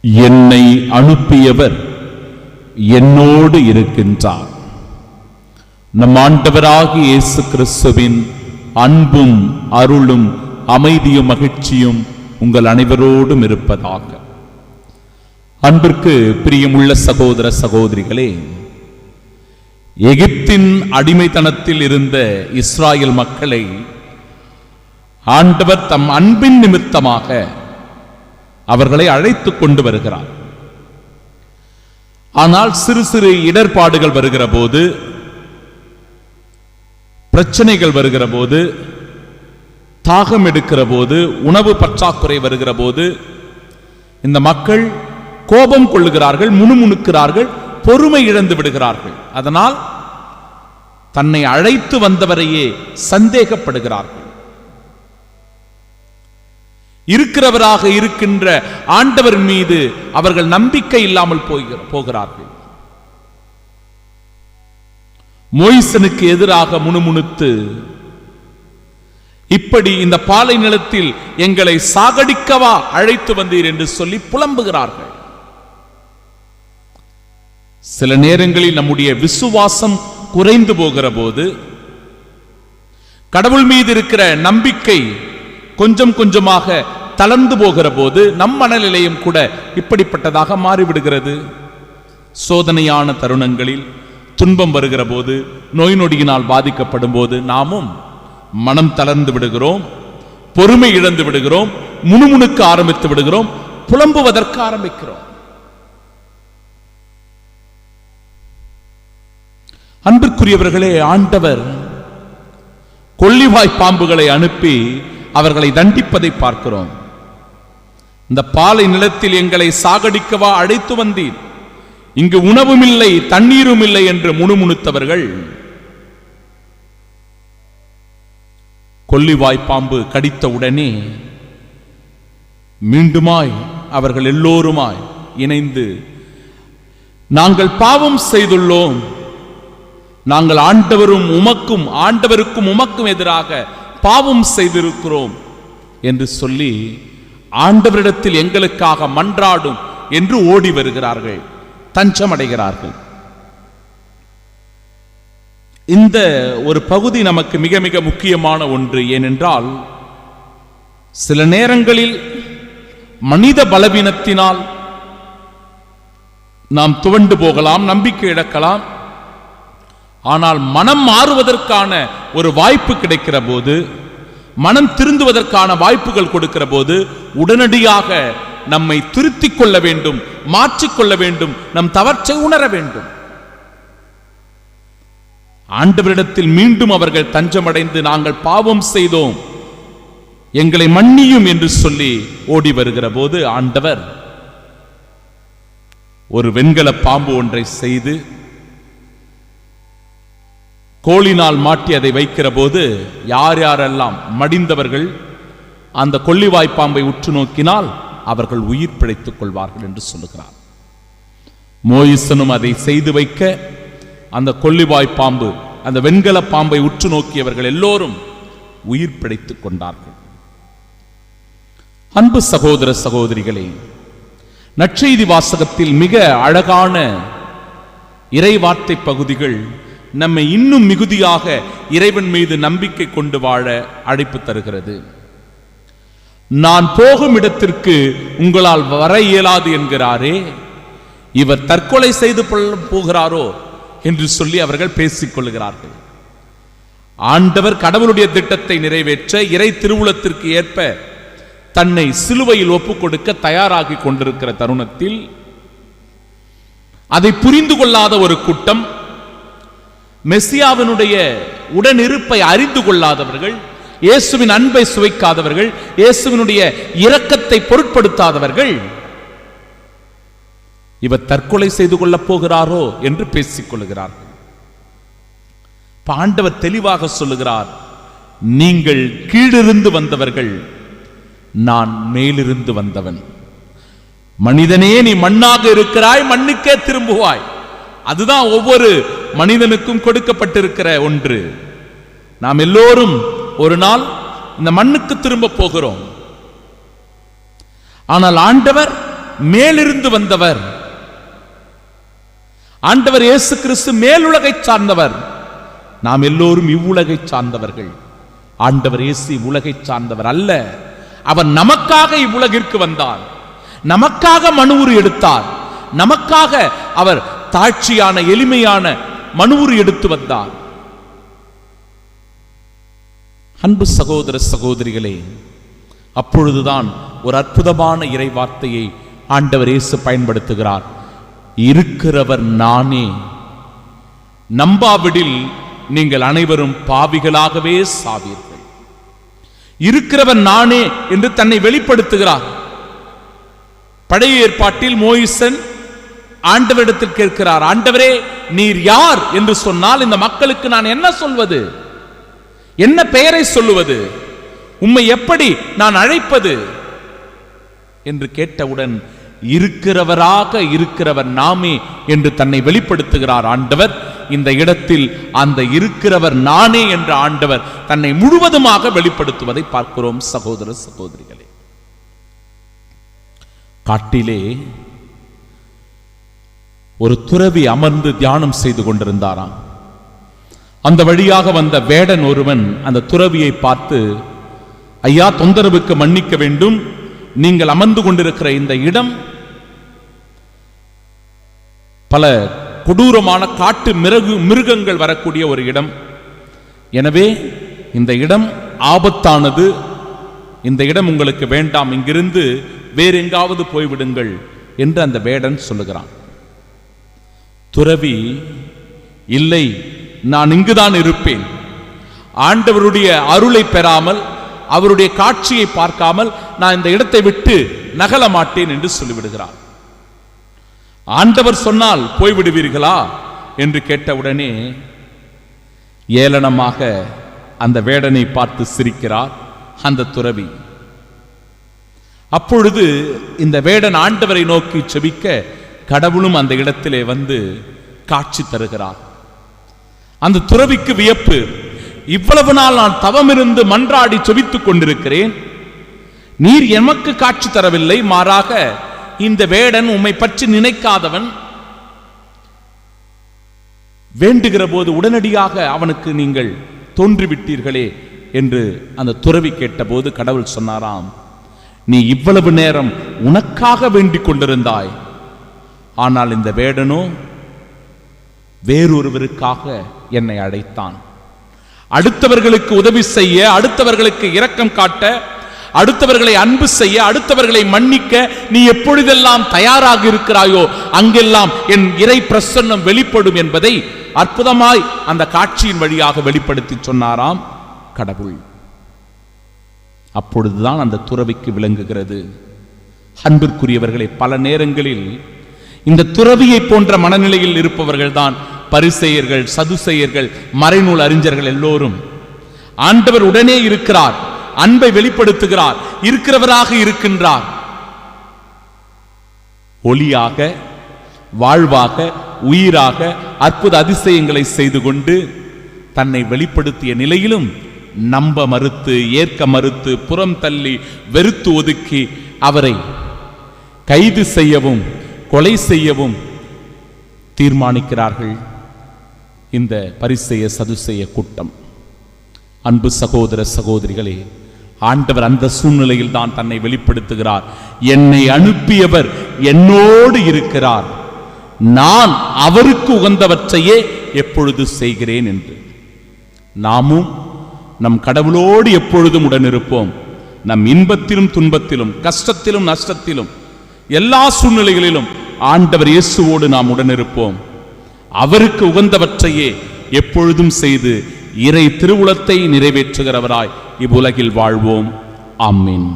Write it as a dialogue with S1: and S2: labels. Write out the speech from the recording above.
S1: என்னை அனுப்பியவர் என்னோடு இருக்கின்றார். நம் ஆண்டவராகிய இயேசு கிறிஸ்துவின் அன்பும் அருளும் அமைதியும் மகிழ்ச்சியும் உங்கள் அனைவரோடும் இருப்பதாக. அன்பிற்கு பிரியமுள்ள சகோதர சகோதரிகளே, எகிப்தின் அடிமைத்தனத்தில் இருந்த இஸ்ராயல் மக்களை ஆண்டவர் தம் அன்பின் நிமித்தமாக அவர்களை அழைத்துக் கொண்டு வருகிறார். ஆனால் சிறு சிறு இடர்பாடுகள் வருகிற போது, பிரச்சனைகள் வருகிற போது, தாகம் எடுக்கிற போது, உணவு பற்றாக்குறை வருகிற போது இந்த மக்கள் கோபம் கொள்ளுகிறார்கள், முணுமுணுக்கிறார்கள், பொறுமை இழந்து விடுகிறார்கள். அதனால் தன்னை அழைத்து வந்தவரையே சந்தேகப்படுகிறார்கள். இருக்கிறவராக இருக்கின்ற ஆண்டவர் மீது அவர்கள் நம்பிக்கை இல்லாமல் போகிறார்கள். மோய்சனுக்கு எதிராக முணுமுணுத்து, இப்படி இந்த பாலை நிலத்தில் எங்களை சாகடிக்கவா அழைத்து வந்தீர் என்று சொல்லி புலம்புகிறார்கள். சில நேரங்களில் நம்முடைய விசுவாசம் குறைந்து போகிற போது, கடவுள் மீது இருக்கிற நம்பிக்கை கொஞ்சம் கொஞ்சமாக தளர்ந்து போகிற போது நம் மனநிலையும் கூட இப்படிப்பட்டதாக மாறிவிடுகிறது. சோதனையான தருணங்களில், துன்பம் வருகிற போது, நோய் நொடியினால் பாதிக்கப்படும் போது நாமும் மனம் தளர்ந்து விடுகிறோம், பொறுமை இழந்து விடுகிறோம், முணுமுணுக்க ஆரம்பித்து விடுகிறோம், புலம்புவதற்கு ஆரம்பிக்கிறோம். அன்பிற்குரியவர்களே, ஆண்டவர் கொள்ளிவாய் பாம்புகளை அனுப்பி அவர்களை தண்டிப்பதை பார்க்கிறோம். இந்த பாலை நிலத்தில் எங்களை சாகடிக்கவா அழைத்து வந்தீர், இங்கு உணவும் இல்லை தண்ணீரும் இல்லை என்று முணுமுணுத்தவர்கள் கொள்ளிவாய் பாம்பு கடித்த உடனே மீண்டுமாய் அவர்கள் எல்லோருமாய் இணைந்து, நாங்கள் பாவம் செய்துள்ளோம், நாங்கள் ஆண்டவருக்கும் உமக்கும் எதிராக பாவம் செய்திருக்கிறோம் என்று சொல்லி ஆண்டவரிடத்தில் எங்களுக்காக மன்றாடும் என்று ஓடி வருகிறார்கள், தஞ்சமடைகிறார்கள். இந்த ஒரு பகுதி நமக்கு மிக மிக முக்கியமான ஒன்று. ஏனென்றால் சில நேரங்களில் மனித பலவீனத்தினால் நாம் துவண்டு போகலாம், நம்பிக்கை இழக்கலாம். ஆனால் மனம் மாறுவதற்கான ஒரு வாய்ப்பு கிடைக்கிற போது, மனம் திருந்துவதற்கான வாய்ப்புகள் கொடுக்கிற போது உடனடியாக நம்மை திருத்திக் கொள்ள வேண்டும், மாற்றிக்கொள்ள வேண்டும், நம் தவற்றை உணர வேண்டும். ஆண்டவரிடத்தில் மீண்டும் அவர்கள் தஞ்சமடைந்து, நாங்கள் பாவம் செய்தோம், எங்களை மன்னியும் என்று சொல்லி ஓடி வருகிற போது ஆண்டவர் ஒரு வெண்கல பாம்பு ஒன்றை செய்து கோலினால் மாட்டி அதை வைக்கிற போது யார் யாரெல்லாம் மடிந்தவர்கள் அந்த கொள்ளிவாய் பாம்பை உற்று நோக்கினால் அவர்கள் உயிர் பிழைத்துக் கொள்வார்கள் என்று சொல்லுகிறார். மோயிசனும் அதை செய்து வைக்க அந்த கொள்ளிவாய் பாம்பு, அந்த வெண்கல பாம்பை உற்று நோக்கியவர்கள் எல்லோரும் உயிர் பிழைத்துக் கொண்டார்கள். அன்பு சகோதர சகோதரிகளே, நற்செய்தி வாசகத்தில் மிக அழகான இறைவார்த்தை பகுதிகள் நம்மை இன்னும் மிகுதியாக இறைவன் மீது நம்பிக்கை கொண்டு வாழ அழைப்பு தருகிறது. நான் போகும் இடத்திற்கு உங்களால் வர இயலாது என்கிறாரே, இவர் தற்கொலை செய்து போகிறாரோ என்று சொல்லி அவர்கள் பேசிக் கொள்கிறார்கள். ஆண்டவர் கடவுளுடைய திட்டத்தை நிறைவேற்ற, இறை திருவுளத்திற்கு ஏற்ப தன்னை சிலுவையில் ஒப்புக் கொடுக்க தயாராகி கொண்டிருக்கிற தருணத்தில் அதை புரிந்து கொள்ளாத ஒரு கூட்டம், மெசியாவினுடைய உடனிருப்பை அறிந்து கொள்ளாதவர்கள், இயேசுவின் அன்பை சுவைக்காதவர்கள், இயேசுவினுடைய இரக்கத்தை பொருட்படுத்தாதவர்கள், இவர் தற்கொலை செய்து கொள்ளப் போகிறாரோ என்று பேசிக் கொள்கிறார்கள். ஆண்டவர் தெளிவாக சொல்லுகிறார், நீங்கள் கீழிருந்து வந்தவர்கள், நான் மேலிருந்து வந்தவன். மனிதனே, நீ மண்ணாக இருக்கிறாய், மண்ணுக்கே திரும்புவாய். அதுதான் ஒவ்வொரு மனிதனுக்கும் கொடுக்கப்பட்டிருக்கிற ஒன்று. நாம் எல்லோரும் ஒரு நாள் இந்த மண்ணுக்கு திரும்ப போகிறோம். ஆனால் ஆண்டவர் மேலிருந்து வந்தவர். ஆண்டவர் இயேசு கிறிஸ்து மேலுலகை சார்ந்தவர். நாம் எல்லோரும் இவ்வுலகை சார்ந்தவர்கள். ஆண்டவர் இயேசு உலகை சார்ந்தவர் அல்ல. அவர் நமக்காக இவ்வுலகிற்கு வந்தார், நமக்காக மனுவுரு எடுத்தார், நமக்காக அவர் தாழ்ச்சியான எளிமையான மனுவுரு எடுத்து வந்தார். அன்பு சகோதர சகோதரிகளே, அப்பொழுதுதான் ஒரு அற்புதமான இறை வார்த்தையை ஆண்டவர் இயேசு பயன்படுத்துகிறார். இருக்கிறவர் நானே, நம்பாவிடில் நீங்கள் அனைவரும் பாவிகளாகவே சாவீர்கள். இருக்கிறவர் நானே என்று தன்னை வெளிப்படுத்துகிறார். பழைய ஏற்பாட்டில் மோயிசன் ஆண்டவரிடத்தில் கேட்கிறார், ஆண்டவரே நீர் யார் என்று சொன்னால் இந்த மக்களுக்கு நான் என்ன சொல்வது, என்ன பெயரை சொல்லுவது, உம்மை எப்படி நான் அழைப்பது என்று கேட்டவுடன் இருக்கிறவராக இருக்கிறவர் நாமே என்று தன்னை வெளிப்படுத்துகிறார் ஆண்டவர். இந்த இடத்தில் அந்த இருக்கிறவர் நானே என்ற ஆண்டவர் தன்னை முழுவதுமாக வெளிப்படுத்துவதை பார்க்கிறோம். சகோதர சகோதரிகளே, காட்டிலே ஒரு துறவி அமர்ந்து தியானம் செய்து கொண்டிருந்தாராம். அந்த வழியாக வந்த வேடன் ஒருவன் அந்த துறவியை பார்த்து, ஐயா, தொந்தரவுக்கு மன்னிக்க வேண்டும், நீங்கள் அமர்ந்து கொண்டிருக்கிற இந்த இடம் பல கொடூரமான காட்டு மிருகங்கள் வரக்கூடிய ஒரு இடம். எனவே இந்த இடம் ஆபத்தானது, இந்த இடம் உங்களுக்கு வேண்டாம், இங்கிருந்து வேற எங்காவது போய்விடுங்கள் என்று அந்த வேடன் சொல்லுகிறான். துறவி, இல்லை, நான் இங்குதான் இருப்பேன், ஆண்டவருடைய அருளை பெறாமல் அவருடைய காட்சியை பார்க்காமல் நான் இந்த இடத்தை விட்டு நகல மாட்டேன் என்று சொல்லிவிடுகிறார். ஆண்டவர் சொன்னால் போய்விடுவீர்களா என்று கேட்டவுடனே ஏளனமாக அந்த வேடனை பார்த்து சிரிக்கிறார் அந்த துறவி. அப்பொழுது இந்த வேடன் ஆண்டவரை நோக்கி செபிக்க கடவுளும் அந்த இடத்திலே வந்து காட்சி தருகிறார். அந்த துறவிக்கு வியப்பு, இவ்வளவு நாள் நான் தவமிருந்து மன்றாடி செபித்துக் கொண்டிருக்கிறேன், நீர் எமக்கு காட்சி தரவில்லை, மாறாக இந்த வேடன் உம்மை பற்றி நினைக்காதவன், வேண்டுகிற போது உடனடியாக அவனுக்கு நீங்கள் தோன்றிவிட்டீர்களே என்று அந்த துறவி கேட்டபோது கடவுள் சொன்னாராம், நீ இவ்வளவு நேரம் உனக்காக வேண்டிக் கொண்டிருந்தாய், ஆனால் இந்த வேடனோ வேறொருவருக்காக என்னை அழைத்தான். அடுத்தவர்களுக்கு உதவி செய்ய, அடுத்தவர்களுக்கு இரக்கம் காட்ட, அடுத்தவர்களை அன்பு செய்ய, அடுத்தவர்களை மன்னிக்க நீ எப்பொழுதெல்லாம் தயாராக இருக்கிறாயோ அங்கெல்லாம் என் இறை பிரசன்னம் வெளிப்படும் என்பதை அற்புதமாய் அந்த காட்சியின் வழியாக வெளிப்படுத்தி சொன்னாராம் கடவுள். அப்பொழுதுதான் அந்த துறவிக்கு விளங்குகிறது. அன்பிற்குரியவர்களை, பல நேரங்களில் இந்த துறவியை போன்ற மனநிலையில் இருப்பவர்கள் தான் பரிசேயர்கள், சதுசேயர்கள், மறைநூல் அறிஞர்கள் எல்லோரும். ஆண்டவர் உடனே இருக்கிறார், அன்பை வெளிப்படுத்துகிறார், இருக்கிறவராக இருக்கின்றார், ஒளியாக, வாழ்வாக, உயிராக அற்புத அதிசயங்களை செய்து கொண்டு தன்னை வெளிப்படுத்திய நிலையிலும் நம்ப மறுத்து, ஏற்க மறுத்து, புறம் தள்ளி, வெறுத்து ஒதுக்கி அவரை கைது செய்யவும் கொலை செய்யவும் தீர்மானிக்கிறார்கள் இந்த பரிசேய சதுசேய கூட்டம். அன்பு சகோதர சகோதரிகளே, ஆண்டவர் அந்த சூழ்நிலையில் தான் தன்னை வெளிப்படுத்துகிறார். என்னை அனுப்பியவர் என்னோடு இருக்கிறார், நான் அவருக்கு உகந்தவற்றையே எப்பொழுது செய்கிறேன் என்று. நாமும் நம் கடவுளோடு எப்பொழுதும் உடனிருப்போம். நம் இன்பத்திலும் துன்பத்திலும், கஷ்டத்திலும் நஷ்டத்திலும், எல்லா சூழ்நிலைகளிலும் ஆண்டவர் இயேசுவோடு நாம் உடனிருப்போம். அவருக்கு உகந்தவற்றையே எப்பொழுதும் செய்து இறை திருவுளத்தை நிறைவேற்றுகிறவராய் இவ்வுலகில் வாழ்வோம். ஆமென்.